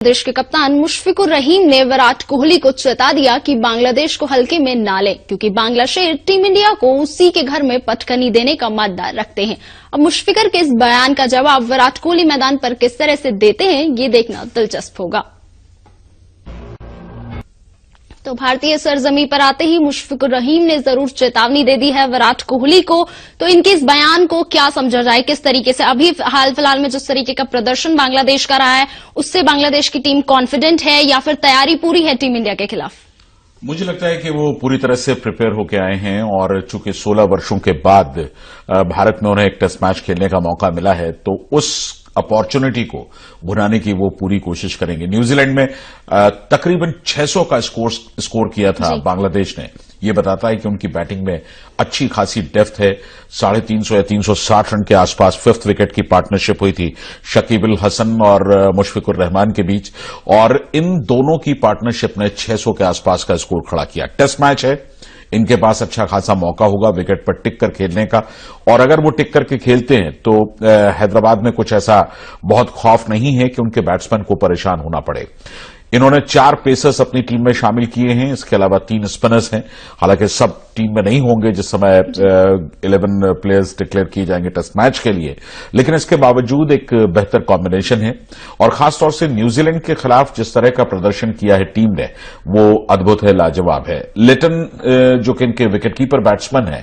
बांग्लादेश के कप्तान मुशफिकुर रहीम ने विराट कोहली को चेता दिया कि बांग्लादेश को हल्के में ना ले, क्योंकि बांग्ला शेर टीम इंडिया को उसी के घर में पटकनी देने का माद्दा रखते हैं। अब मुशफिकुर के इस बयान का जवाब विराट कोहली मैदान पर किस तरह से देते हैं, ये देखना दिलचस्प होगा। तो भारतीय सरजमी पर आते ही मुशफिकुर रहीम ने जरूर चेतावनी दे दी है विराट कोहली को। तो इनके इस बयान को क्या समझा जाए, किस तरीके से अभी हाल फिलहाल में जिस तरीके का प्रदर्शन बांग्लादेश का रहा है उससे बांग्लादेश की टीम कॉन्फिडेंट है या फिर तैयारी पूरी है टीम इंडिया के खिलाफ? मुझे लगता है कि वो पूरी तरह से प्रिपेयर होके आए हैं और चूंकि 16 वर्षों के बाद भारत में उन्हें एक टेस्ट मैच खेलने का मौका मिला है, तो उस अपॉर्चुनिटी को भुनाने की वो पूरी कोशिश करेंगे। न्यूजीलैंड में तकरीबन 600 का स्कोर किया था बांग्लादेश ने। ये बताता है कि उनकी बैटिंग में अच्छी खासी डेप्थ है। 350 या 360 रन के आसपास फिफ्थ विकेट की पार्टनरशिप हुई थी शकीब अल हसन और मुशफिकुर रहमान के बीच, और इन दोनों की पार्टनरशिप ने 600 के आसपास का स्कोर खड़ा किया। टेस्ट मैच है, इनके पास अच्छा खासा मौका होगा विकेट पर टिक कर खेलने का, और अगर वो टिक करके खेलते हैं तो हैदराबाद में कुछ ऐसा बहुत खौफ नहीं है कि उनके बैट्समैन को परेशान होना पड़े। इन्होंने 4 पेसर्स अपनी टीम में शामिल किए हैं, इसके अलावा 3 स्पिनर्स हैं। हालांकि सब टीम में नहीं होंगे जिस समय 11 प्लेयर्स डिक्लेयर किए जाएंगे टेस्ट मैच के लिए, लेकिन इसके बावजूद एक बेहतर कॉम्बिनेशन है। और खासतौर से न्यूजीलैंड के खिलाफ जिस तरह का प्रदर्शन किया है टीम ने, वो अद्भुत है, लाजवाब है। लिटन जो कि इनके विकेटकीपर बैट्समैन है,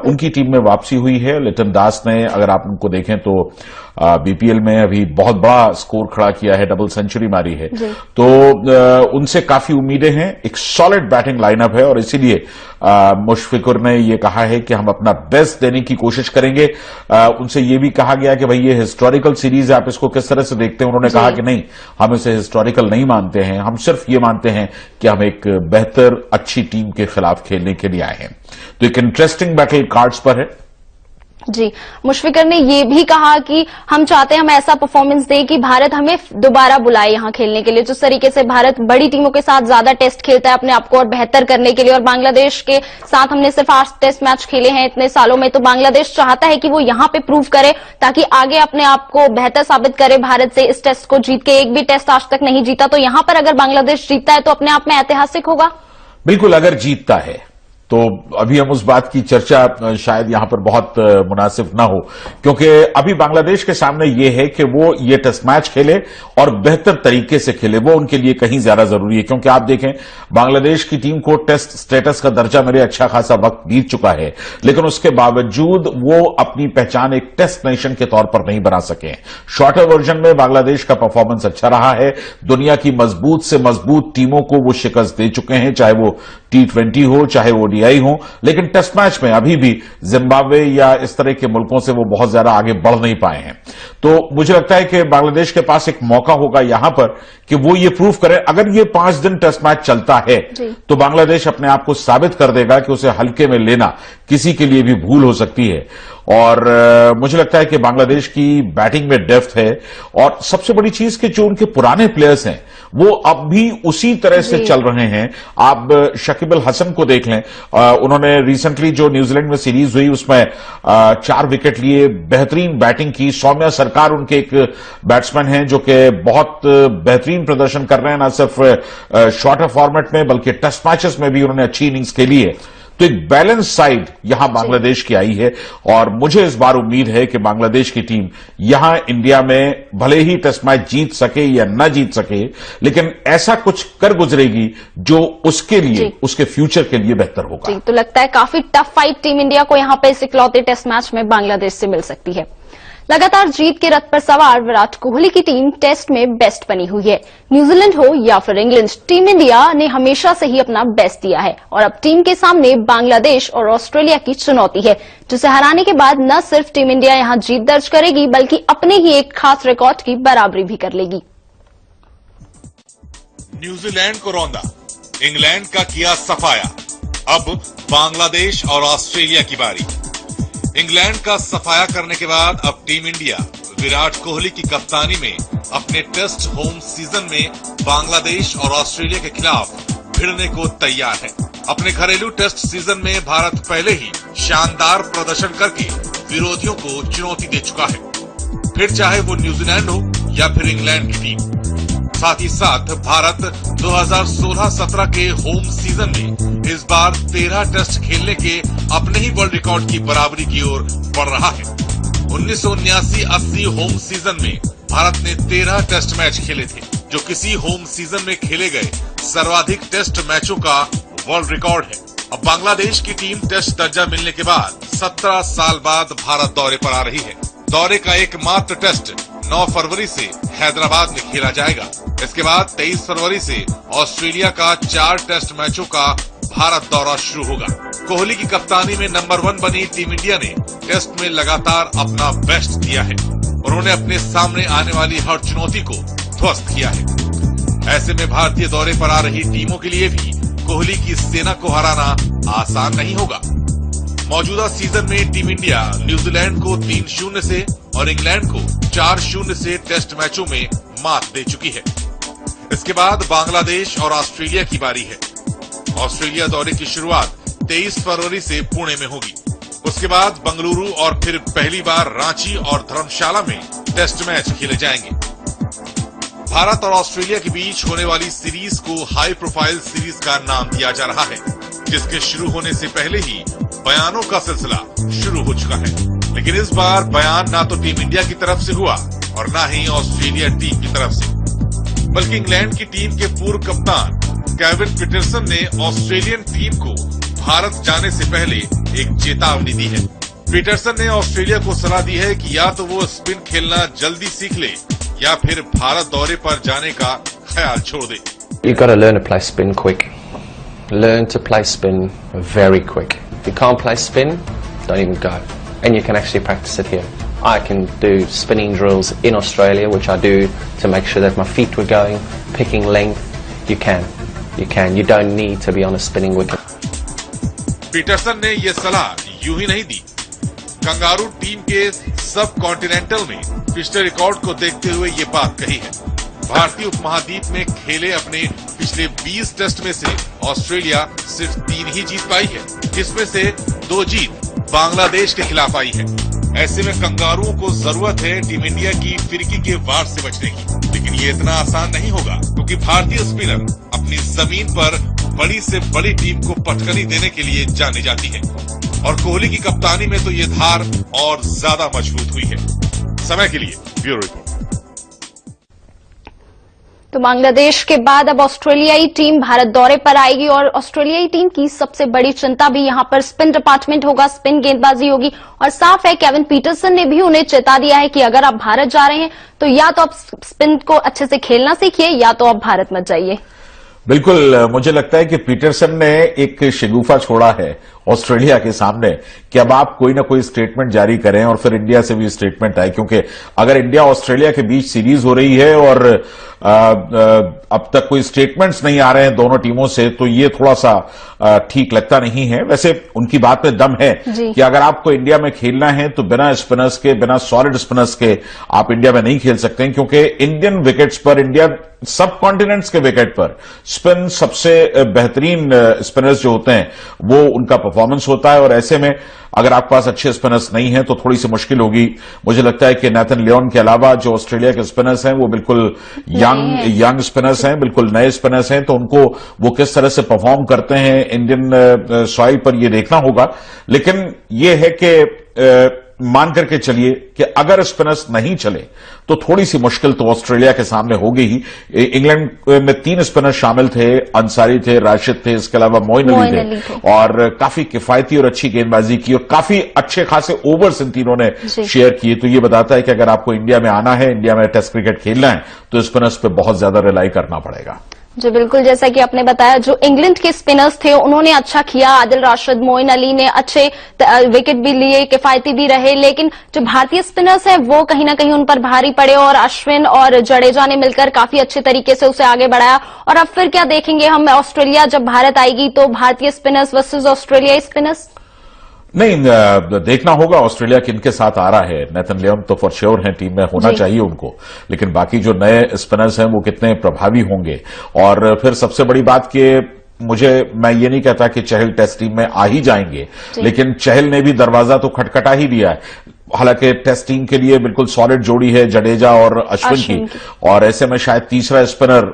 उनकी टीम में वापसी हुई है। लिटन दास ने, अगर आप उनको देखें तो बीपीएल में अभी बहुत बड़ा स्कोर खड़ा किया है, डबल सेंचुरी मारी है, तो उनसे काफी उम्मीदें हैं। एक सॉलिड बैटिंग लाइनअप है और इसीलिए मुशफिकुर ने यह कहा है कि हम अपना बेस्ट देने की कोशिश करेंगे। उनसे यह भी कहा गया कि भाई ये हिस्टोरिकल सीरीज है, आप इसको किस तरह से देखते हैं। उन्होंने कहा कि नहीं, हम इसे हिस्टोरिकल नहीं मानते हैं, हम सिर्फ ये मानते हैं कि हम एक बेहतर अच्छी टीम के खिलाफ खेलने के लिए आए हैं। तो एक इंटरेस्टिंग बैटल कार्ड्स पर है। जी, मुशफिकुर ने ये भी कहा कि हम चाहते हैं हम ऐसा परफॉर्मेंस दें कि भारत हमें दोबारा बुलाए यहां खेलने के लिए। जिस तरीके से भारत बड़ी टीमों के साथ ज्यादा टेस्ट खेलता है अपने आप को और बेहतर करने के लिए, और बांग्लादेश के साथ हमने सिर्फ 8 टेस्ट मैच खेले हैं इतने सालों में, तो बांग्लादेश चाहता है कि वो यहां पे प्रूव करे ताकि आगे अपने आप को बेहतर साबित करे भारत से। इस टेस्ट को जीत के, एक भी टेस्ट आज तक नहीं जीता, तो यहां पर अगर बांग्लादेश जीतता है तो अपने आप में ऐतिहासिक होगा। बिल्कुल, अगर जीतता है तो अभी हम उस बात की चर्चा शायद यहां पर बहुत मुनासिब ना हो, क्योंकि अभी बांग्लादेश के सामने यह है कि वो ये टेस्ट मैच खेले और बेहतर तरीके से खेले। वो उनके लिए कहीं ज्यादा जरूरी है, क्योंकि आप देखें बांग्लादेश की टीम को टेस्ट स्टेटस का दर्जा मेरे अच्छा खासा वक्त बीत चुका है, लेकिन उसके बावजूद वो अपनी पहचान एक टेस्ट नेशन के तौर पर नहीं बना सके। शॉर्टर वर्जन में बांग्लादेश का परफॉर्मेंस अच्छा रहा है। दुनिया की मजबूत से मजबूत टीमों को वो शिकस्त दे चुके हैं, चाहे वो T20 हो, चाहे वो ODI हो, लेकिन टेस्ट मैच में अभी भी जिम्बाब्वे या इस तरह के मुल्कों से वो बहुत ज्यादा आगे बढ़ नहीं पाए हैं। तो मुझे लगता है कि बांग्लादेश के पास एक मौका होगा यहां पर कि वो ये प्रूव करे। अगर ये 5 दिन टेस्ट मैच चलता है तो बांग्लादेश अपने आप को साबित कर देगा कि उसे हल्के में लेना किसी के लिए भी भूल हो सकती है। और मुझे लगता है कि बांग्लादेश की बैटिंग में डेप्थ है, और सबसे बड़ी चीज कि जो उनके पुराने प्लेयर्स हैं वो अब भी उसी तरह से चल रहे हैं। आप शकीब अल हसन को देख लें, उन्होंने रिसेंटली जो न्यूजीलैंड में सीरीज हुई उसमें 4 विकेट लिए, बेहतरीन बैटिंग की। सौम्या सरकार उनके एक बैट्समैन हैं जो कि बहुत बेहतरीन प्रदर्शन कर रहे हैं, न सिर्फ शॉर्टर फॉर्मेट में बल्कि टेस्ट मैचेस में भी उन्होंने अच्छी इनिंग्स खेली है। तो एक बैलेंस साइड यहां बांग्लादेश की आई है, और मुझे इस बार उम्मीद है कि बांग्लादेश की टीम यहां इंडिया में भले ही टेस्ट मैच जीत सके या न जीत सके, लेकिन ऐसा कुछ कर गुजरेगी जो उसके लिए, उसके फ्यूचर के लिए बेहतर होगा। तो लगता है काफी टफ फाइट टीम इंडिया को यहां पे इस इकलौते टेस्ट मैच में बांग्लादेश से मिल सकती है। लगातार जीत के रथ पर सवार विराट कोहली की टीम टेस्ट में बेस्ट बनी हुई है। न्यूजीलैंड हो या फिर इंग्लैंड, टीम इंडिया ने हमेशा से ही अपना बेस्ट दिया है, और अब टीम के सामने बांग्लादेश और ऑस्ट्रेलिया की चुनौती है, जिसे हराने के बाद न सिर्फ टीम इंडिया यहां जीत दर्ज करेगी बल्कि अपने ही एक खास रिकॉर्ड की बराबरी भी कर लेगी। न्यूजीलैंड को रौंदा, इंग्लैंड का किया सफाया, अब बांग्लादेश और ऑस्ट्रेलिया की बारी। इंग्लैंड का सफाया करने के बाद अब टीम इंडिया विराट कोहली की कप्तानी में अपने टेस्ट होम सीजन में बांग्लादेश और ऑस्ट्रेलिया के खिलाफ भिड़ने को तैयार है। अपने घरेलू टेस्ट सीजन में भारत पहले ही शानदार प्रदर्शन करके विरोधियों को चुनौती दे चुका है, फिर चाहे वो न्यूजीलैंड हो या फिर इंग्लैंड की टीम। साथ ही साथ भारत 2016-17 के होम सीजन में इस बार 13 टेस्ट खेलने के अपने ही वर्ल्ड रिकॉर्ड की बराबरी की ओर बढ़ रहा है। 1979-80 होम सीजन में भारत ने 13 टेस्ट मैच खेले थे, जो किसी होम सीजन में खेले गए सर्वाधिक टेस्ट मैचों का वर्ल्ड रिकॉर्ड है। अब बांग्लादेश की टीम टेस्ट दर्जा मिलने के बाद 17 साल बाद भारत दौरे पर आ रही है। दौरे का एकमात्र टेस्ट 9 फरवरी से हैदराबाद में खेला जाएगा। इसके बाद 23 फरवरी से ऑस्ट्रेलिया का 4 टेस्ट मैचों का भारत दौरा शुरू होगा। कोहली की कप्तानी में नंबर 1 बनी टीम इंडिया ने टेस्ट में लगातार अपना बेस्ट दिया है। उन्होंने अपने सामने आने वाली हर चुनौती को ध्वस्त किया है। ऐसे में भारतीय दौरे पर आ रही टीमों के लिए भी कोहली की सेना को हराना आसान नहीं होगा। मौजूदा सीजन में टीम इंडिया न्यूजीलैंड को 3-0 से और इंग्लैंड को 4-0 से टेस्ट मैचों में मात दे चुकी है। इसके बाद बांग्लादेश और ऑस्ट्रेलिया की बारी है। ऑस्ट्रेलिया दौरे की शुरुआत 23 फरवरी से पुणे में होगी। उसके बाद बंगलुरु और फिर पहली बार रांची और धर्मशाला में टेस्ट मैच खेले जाएंगे। भारत और ऑस्ट्रेलिया के बीच होने वाली सीरीज को हाई प्रोफाइल सीरीज का नाम दिया जा रहा है, जिसके शुरू होने से पहले ही बयानों का सिलसिला शुरू हो चुका है। लेकिन इस बार बयान ना तो टीम इंडिया की तरफ से हुआ और ना ही ऑस्ट्रेलिया टीम की तरफ से, बल्कि इंग्लैंड की टीम के पूर्व कप्तान केविन पीटरसन ने ऑस्ट्रेलियन टीम को भारत जाने से पहले एक चेतावनी दी है। पीटरसन ने ऑस्ट्रेलिया को सलाह दी है कि या तो वो स्पिन खेलना जल्दी सीख ले या फिर भारत दौरे पर जाने का ख्याल छोड़ दे। You got to learn to play spin quick. Learn to play spin very quick. If you can't play spin, don't even go. And you can actually practice it here. I can do spinning drills in Australia, which I do to make sure that my feet were going, picking length. You can. You don't need to be on a spinning wicket. Pietersen ने ये सलाह यूं ही नहीं दी। Kangaroo team के सब continental में पिछले record को देखते हुए ये बात कही है। भारतीय उपमहाद्वीप में खेले अपने पिछले 20 टेस्ट में से ऑस्ट्रेलिया सिर्फ 3 ही जीत पाई है, जिसमें से 2 जीत बांग्लादेश के खिलाफ आई है। ऐसे में कंगारुओं को जरूरत है टीम इंडिया की फिरकी के वार से बचने की, लेकिन ये इतना आसान नहीं होगा, क्योंकि भारतीय स्पिनर अपनी जमीन पर बड़ी से बड़ी टीम को पटकनी देने के लिए जानी जाती है और कोहली की कप्तानी में तो ये धार और ज्यादा मजबूत हुई है। समय के लिए ब्यूरो रिपोर्ट। तो बांग्लादेश के बाद अब ऑस्ट्रेलियाई टीम भारत दौरे पर आएगी और ऑस्ट्रेलियाई टीम की सबसे बड़ी चिंता भी यहां पर स्पिन डिपार्टमेंट होगा, स्पिन गेंदबाजी होगी और साफ है केविन पीटरसन ने भी उन्हें चेता दिया है कि अगर आप भारत जा रहे हैं तो या तो आप स्पिन को अच्छे से खेलना सीखिए या तो आप भारत मत जाइए। बिल्कुल, मुझे लगता है कि पीटरसन ने एक शगुफा छोड़ा है ऑस्ट्रेलिया के सामने कि अब आप कोई ना कोई स्टेटमेंट जारी करें और फिर इंडिया से भी स्टेटमेंट आए, क्योंकि अगर इंडिया ऑस्ट्रेलिया के बीच सीरीज हो रही है और अब तक कोई स्टेटमेंट्स नहीं आ रहे हैं दोनों टीमों से, तो ये थोड़ा सा ठीक लगता नहीं है। वैसे उनकी बात में दम है कि अगर आपको इंडिया में खेलना है तो बिना स्पिनर्स के, बिना सॉलिड स्पिनर्स के आप इंडिया में नहीं खेल सकते हैं, क्योंकि इंडियन विकेट्स पर, इंडिया सब कॉन्टिनेंट्स के विकेट पर स्पिन सबसे बेहतरीन स्पिनर्स जो होते हैं वो उनका परफॉर्मेंस होता है। और ऐसे में अगर आपके पास अच्छे स्पिनर्स नहीं हैं तो थोड़ी सी मुश्किल होगी। मुझे लगता है कि नेथन लियोन के अलावा जो ऑस्ट्रेलिया के स्पिनर्स हैं वो बिल्कुल यंग स्पिनर्स हैं, बिल्कुल नए स्पिनर्स हैं, तो उनको वो किस तरह से परफॉर्म करते हैं इंडियन सॉइल पर ये देखना होगा। लेकिन ये है कि मान करके चलिए कि अगर स्पिनर्स नहीं चले तो थोड़ी सी मुश्किल तो ऑस्ट्रेलिया के सामने होगी ही। इंग्लैंड में 3 स्पिनर शामिल थे, अंसारी थे, राशिद थे, इसके अलावा मोइन अली थे और काफी किफायती और अच्छी गेंदबाजी की और काफी अच्छे खासे ओवर्स इन तीनों ने शेयर किए। तो ये बताता है कि अगर आपको इंडिया में आना है, इंडिया में टेस्ट क्रिकेट खेलना है तो स्पिनर्स पे बहुत ज्यादा रिलाई करना पड़ेगा। जी बिल्कुल, जैसा कि आपने बताया जो इंग्लैंड के स्पिनर्स थे उन्होंने अच्छा किया, आदिल राशिद, मोइन अली ने अच्छे विकेट भी लिए, किफायती भी रहे, लेकिन जो भारतीय स्पिनर्स हैं वो कहीं ना कहीं उन पर भारी पड़े और अश्विन और जडेजा ने मिलकर काफी अच्छे तरीके से उसे आगे बढ़ाया। और अब फिर क्या देखेंगे हम, ऑस्ट्रेलिया जब भारत आएगी तो भारतीय स्पिनर्स वर्सेज ऑस्ट्रेलियाई स्पिनर्स? नहीं, देखना होगा ऑस्ट्रेलिया किनके साथ आ रहा है। नेथन लियोन तो फॉर श्योर हैं, टीम में होना चाहिए उनको, लेकिन बाकी जो नए स्पिनर्स हैं वो कितने प्रभावी होंगे। और फिर सबसे बड़ी बात कि मैं ये नहीं कहता कि चहल टेस्ट टीम में आ ही जाएंगे, लेकिन चहल ने भी दरवाजा तो खटखटा ही दिया है। हालांकि टेस्ट टीम के लिए बिल्कुल सॉलिड जोड़ी है जडेजा और अश्विन की, और ऐसे में शायद तीसरा स्पिनर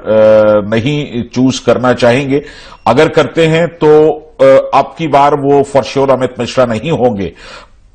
नहीं चूज करना चाहेंगे। अगर करते हैं तो अब की बार वो फॉर श्योर अमित मिश्रा नहीं होंगे।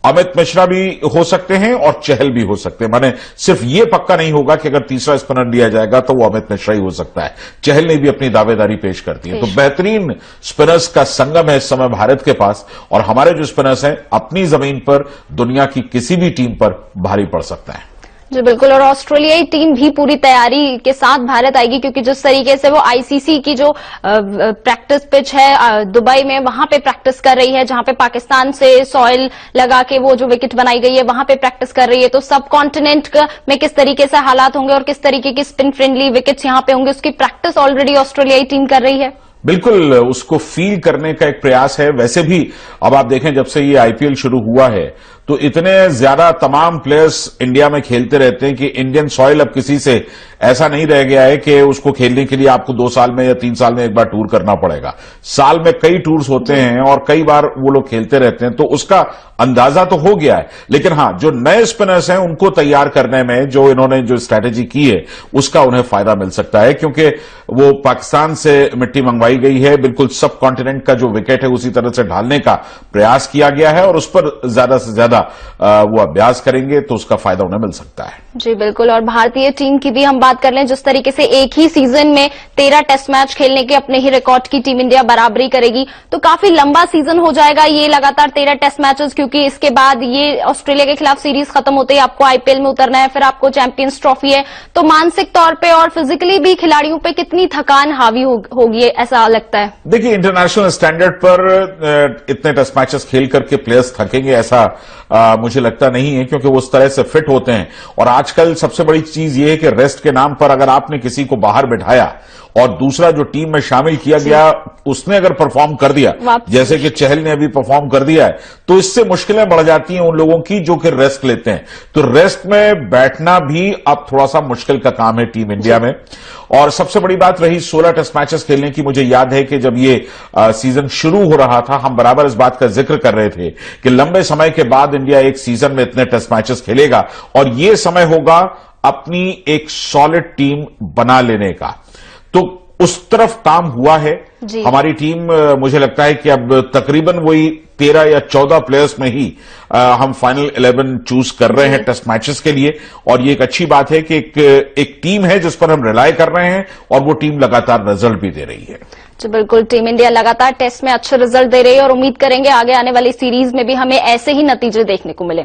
अमित मिश्रा भी हो सकते हैं और चहल भी हो सकते हैं, माने सिर्फ ये पक्का नहीं होगा कि अगर तीसरा स्पिनर लिया जाएगा तो वो अमित मिश्रा ही हो सकता है। चहल ने भी अपनी दावेदारी पेश कर दी है। तो बेहतरीन स्पिनर्स का संगम है इस समय भारत के पास, और हमारे जो स्पिनर्स हैं अपनी जमीन पर दुनिया की किसी भी टीम पर भारी पड़ सकता है। जी बिल्कुल, और ऑस्ट्रेलियाई टीम भी पूरी तैयारी के साथ भारत आएगी, क्योंकि जिस तरीके से वो आईसीसी की जो प्रैक्टिस पिच है दुबई में, वहां पे प्रैक्टिस कर रही है, जहां पे पाकिस्तान से सॉइल लगा के वो जो विकेट बनाई गई है वहां पे प्रैक्टिस कर रही है। तो सब कॉन्टिनेंट में किस तरीके से हालात होंगे और किस तरीके की स्पिन फ्रेंडली विकेट्स यहां पे होंगे, उसकी प्रैक्टिस ऑलरेडी ऑस्ट्रेलियाई टीम कर रही है। बिल्कुल, उसको फील करने का एक प्रयास है। वैसे भी अब आप देखें, जब से ये आईपीएल शुरू हुआ है तो इतने ज्यादा तमाम प्लेयर्स इंडिया में खेलते रहते हैं कि इंडियन सॉइल अब किसी से ऐसा नहीं रह गया है कि उसको खेलने के लिए आपको 2 साल में या 3 साल में एक बार टूर करना पड़ेगा। साल में कई टूर्स होते हैं और कई बार वो लोग खेलते रहते हैं, तो उसका अंदाजा तो हो गया है। लेकिन हां, जो नए स्पिनर्स हैं उनको तैयार करने में जो इन्होंने जो स्ट्रैटेजी की है उसका उन्हें फायदा मिल सकता है, क्योंकि वो पाकिस्तान से मिट्टी मंगवाई गई है। बिल्कुल सब कॉन्टिनेंट का जो विकेट है उसी तरह से ढालने का प्रयास किया गया है, और उस पर ज्यादा से ज्यादा वो अभ्यास करेंगे तो उसका फायदा उन्हें मिल सकता है। जी बिल्कुल, और भारतीय टीम की भी हम बात कर लें, जिस तरीके से एक ही सीजन में 13 टेस्ट मैच खेलने के अपने ही रिकॉर्ड की टीम इंडिया बराबरी करेगी, तो काफी लंबा सीजन हो जाएगा ये लगातार 13 टेस्ट मैचेस, क्योंकि इसके बाद ये ऑस्ट्रेलिया के खिलाफ सीरीज खत्म होते ही आपको आईपीएल में उतरना है, फिर आपको चैंपियंस ट्रॉफी है। तो मानसिक तौर पर और फिजिकली भी खिलाड़ियों पर कितनी थकान हावी होगी, ऐसा लगता है? देखिए, इंटरनेशनल स्टैंडर्ड पर इतने टेस्ट मैचेस खेल करके प्लेयर्स थकेंगे ऐसा मुझे लगता नहीं है, क्योंकि वो उस तरह से फिट होते हैं। और आजकल सबसे बड़ी चीज ये है कि रेस्ट के नाम पर अगर आपने किसी को बाहर बिठाया और दूसरा जो टीम में शामिल किया गया उसने अगर परफॉर्म कर दिया, जैसे कि चहल ने अभी परफॉर्म कर दिया है, तो इससे मुश्किलें बढ़ जाती हैं उन लोगों की जो कि रेस्ट लेते हैं। तो रेस्ट में बैठना भी अब थोड़ा सा मुश्किल का काम है टीम इंडिया में। और सबसे बड़ी बात रही 16 टेस्ट मैचेस खेलने की। मुझे याद है कि जब ये सीजन शुरू हो रहा था, हम बराबर इस बात का जिक्र कर रहे थे कि लंबे समय के बाद इंडिया एक सीजन में इतने टेस्ट मैचेस खेलेगा, और ये समय होगा अपनी एक सॉलिड टीम बना लेने का। तो उस तरफ काम हुआ है। हमारी टीम, मुझे लगता है कि अब तकरीबन वही 13 या 14 प्लेयर्स में ही हम फाइनल 11 चूज कर रहे हैं टेस्ट मैचेस के लिए, और ये एक अच्छी बात है कि एक टीम है जिस पर हम रिलाय कर रहे हैं, और वो टीम लगातार रिजल्ट भी दे रही है। जी बिल्कुल, टीम इंडिया लगातार टेस्ट में अच्छे रिजल्ट दे रही है, और उम्मीद करेंगे आगे आने वाली सीरीज में भी हमें ऐसे ही नतीजे देखने को मिले।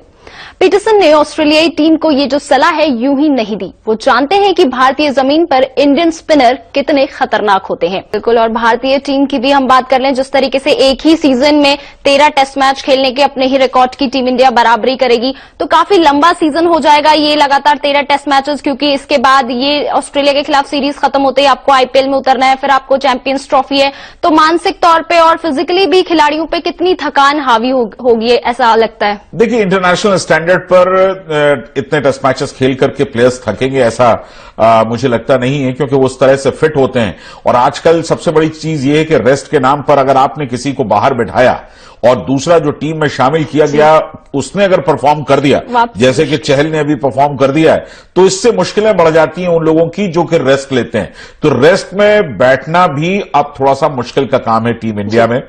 पीटरसन ने ऑस्ट्रेलियाई टीम को ये जो सलाह है यूं ही नहीं दी। वो जानते हैं कि भारतीय जमीन पर इंडियन स्पिनर कितने खतरनाक होते हैं। बिल्कुल, और भारतीय टीम की भी हम बात कर लें, जिस तरीके से एक ही सीजन में 13 टेस्ट मैच खेलने के अपने ही रिकॉर्ड की टीम इंडिया बराबरी करेगी, तो काफी लंबा सीजन हो जाएगा ये लगातार 13 टेस्ट मैचेस, क्योंकि इसके बाद ये ऑस्ट्रेलिया के खिलाफ सीरीज खत्म होते ही आपको आईपीएल में उतरना है, फिर आपको चैंपियंस ट्रॉफी है। तो मानसिक तौर पर और फिजिकली भी खिलाड़ियों पर कितनी थकान हावी होगी, ऐसा लगता है? देखिए, इंटरनेशनल स्टैंडर्ड पर इतने टेस्ट मैचेस खेल करके प्लेयर्स थकेंगे ऐसा मुझे लगता नहीं है, क्योंकि वो उस तरह से फिट होते हैं। और आजकल सबसे बड़ी चीज ये है कि रेस्ट के नाम पर अगर आपने किसी को बाहर बिठाया और दूसरा जो टीम में शामिल किया गया उसने अगर परफॉर्म कर दिया, जैसे कि चहल ने अभी परफॉर्म कर दिया है, तो इससे मुश्किलें बढ़ जाती हैं उन लोगों की जो कि रेस्ट लेते हैं। तो रेस्ट में बैठना भी अब थोड़ा सा मुश्किल का काम है टीम इंडिया में।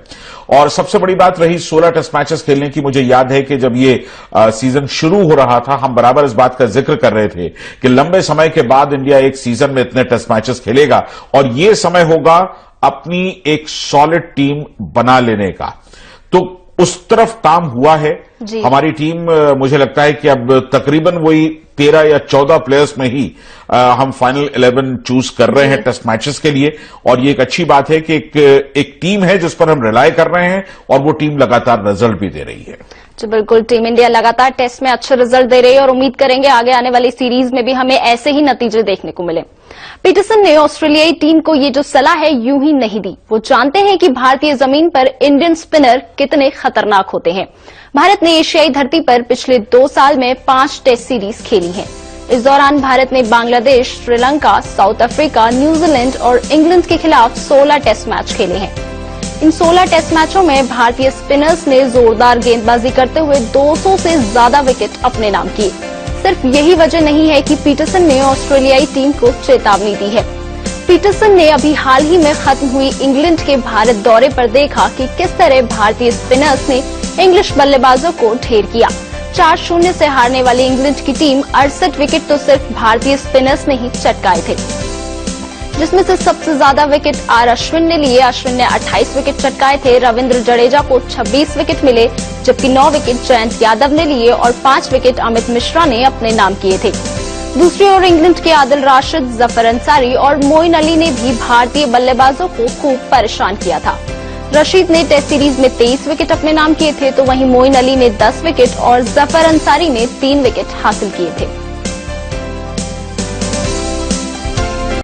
और सबसे बड़ी बात रही 16 टेस्ट मैचेस खेलने की। मुझे याद है कि जब ये सीजन शुरू हो रहा था, हम बराबर इस बात का जिक्र कर रहे थे कि लंबे समय के बाद इंडिया एक सीजन में इतने टेस्ट मैचेस खेलेगा, और ये समय होगा अपनी एक सॉलिड टीम बना लेने का। तो उस तरफ काम हुआ है। हमारी टीम, मुझे लगता है कि अब तकरीबन वही 13 या 14 प्लेयर्स में ही हम फाइनल 11 चूज कर रहे हैं टेस्ट मैचेस के लिए, और ये एक अच्छी बात है कि एक टीम है जिस पर हम रिलाय कर रहे हैं, और वो टीम लगातार रिजल्ट भी दे रही है। जी बिल्कुल, टीम इंडिया लगातार टेस्ट में अच्छे रिजल्ट दे रही है, और उम्मीद करेंगे आगे आने वाली सीरीज में भी हमें ऐसे ही नतीजे देखने को मिले। पीटरसन ने ऑस्ट्रेलियाई टीम को ये जो सलाह है यूं ही नहीं दी। वो जानते हैं कि भारतीय जमीन पर इंडियन स्पिनर कितने खतरनाक होते हैं। भारत ने एशियाई धरती पर पिछले 2 साल में 5 टेस्ट सीरीज खेली हैं। इस दौरान भारत ने Bangladesh, Sri Lanka, south Africa, New Zealand और इंग्लैंड के खिलाफ 16 टेस्ट मैच खेले हैं। इन 16 टेस्ट मैचों में भारतीय स्पिनर्स ने जोरदार गेंदबाजी करते हुए 200 से ज्यादा विकेट अपने नाम किए। सिर्फ यही वजह नहीं है कि पीटरसन ने ऑस्ट्रेलियाई टीम को चेतावनी दी है। पीटरसन ने अभी हाल ही में खत्म हुई इंग्लैंड के भारत दौरे पर देखा कि किस तरह भारतीय स्पिनर्स ने इंग्लिश बल्लेबाजों को ढेर किया। 4-0 से हारने वाली इंग्लैंड की टीम 68 विकेट तो सिर्फ भारतीय स्पिनर्स ने ही चटकाए थे, जिसमें से सबसे ज्यादा विकेट आर अश्विन ने लिए। अश्विन ने 28 विकेट चटकाए थे। रविंद्र जडेजा को 26 विकेट मिले, जबकि 9 विकेट जयंत यादव ने लिए और 5 विकेट अमित मिश्रा ने अपने नाम किए थे। दूसरी ओर इंग्लैंड के आदिल राशिद, जफर अंसारी और मोइन अली ने भी भारतीय बल्लेबाजों को खूब परेशान किया था। रशीद ने टेस्ट सीरीज में 23 विकेट अपने नाम किए थे, तो वहीं मोइन अली ने 10 विकेट और जफर अंसारी ने 3 विकेट हासिल किए थे।